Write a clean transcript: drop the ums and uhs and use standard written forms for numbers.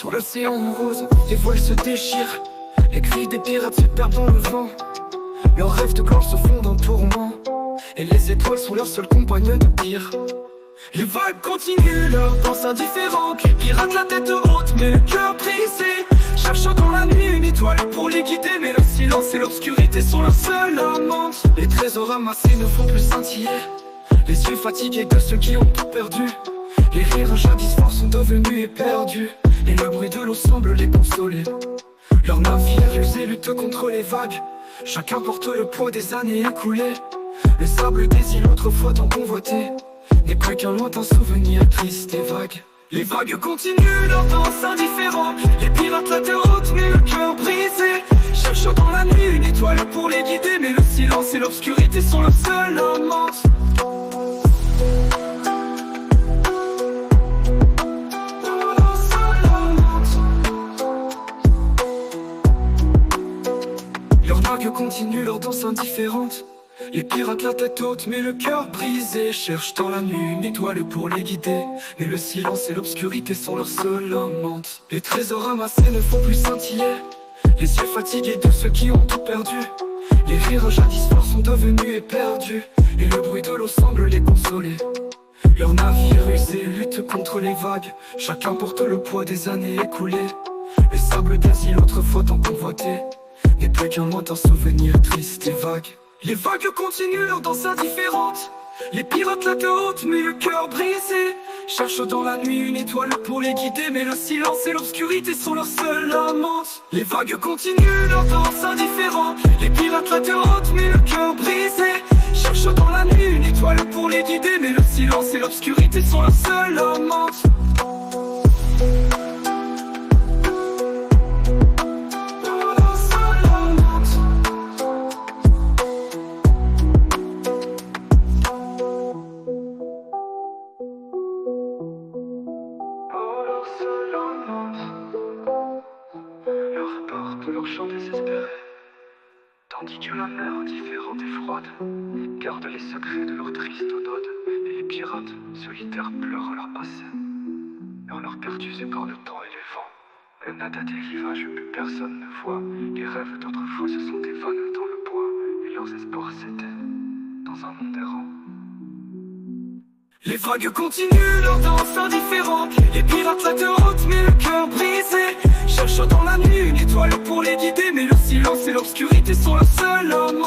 Sur l'océan rose, les voiles se déchirent. Les cris des pirates se perdent dans le vent. Leurs rêves de gloire se font en tourment. Et les étoiles sont leurs seuls compagnons de tir. Les vagues continuent leur danse indifférente. Les pirates la tête haute mais le cœur brisé, cherchant dans la nuit une étoile pour les guider. Mais le silence et l'obscurité sont leurs seuls amante. Les trésors ramassés ne font plus scintiller les yeux fatigués de ceux qui ont tout perdu. Les rires jadis forts sont devenus éperdus. Et le bruit de l'eau semble les consoler. Leurs navires usés luttent contre les vagues. Chacun porte le poids des années écoulées. Le sable des îles autrefois tant convoitées n'est plus qu'un lointain souvenir triste et vague. Les vagues continuent leur danse indifférente. Les pirates la terre haute mais le cœur brisé, cherchant dans la nuit une étoile pour les guider. Mais le silence et l'obscurité sont leurs seuls amantes. Leurs vagues continuent leur danse indifférente. Les pirates la tête haute mais le cœur brisé, cherchent dans la nuit une étoile pour les guider. Mais le silence et l'obscurité sont leurs seules amantes. Les trésors ramassés ne font plus scintiller les yeux fatigués de ceux qui ont tout perdu. Les rires jadis forts sont devenus éperdus. Et le bruit de l'eau semble les consoler. Leurs navires usés luttent contre les vagues. Chacun porte le poids des années écoulées. Les sables des îles autrefois tant convoités n'est plus qu'un lointain souvenir triste et vague. Les vagues continuent leur danse indifférente. Les pirates la tête haute mais le cœur brisé, cherchent dans la nuit une étoile pour les guider. Mais le silence et l'obscurité sont leurs seuls amantes. Les vagues continuent leur danse indifférente. Les pirates la tête haute mais le cœur brisé, cherchent dans la nuit une étoile pour les guider. Mais le silence et l'obscurité sont leurs seuls amantes. Leur chant désespéré, tandis que la mer indifférente et froide garde les secrets de leur triste odode. Et les pirates solitaires pleurent leur passé, leur perdu par le temps et les vents. Le nada des rivages, plus personne ne voit. Les rêves d'autrefois se sont évanouis dans le bois, et leurs espoirs s'éteignent dans un monde errant. Les vagues continuent leur danse indifférente. Les pirates la tête haute mais le cœur brisé, cherchent dans la nuit une étoile pour les guider. Mais le silence et l'obscurité sont leurs seuls hommes.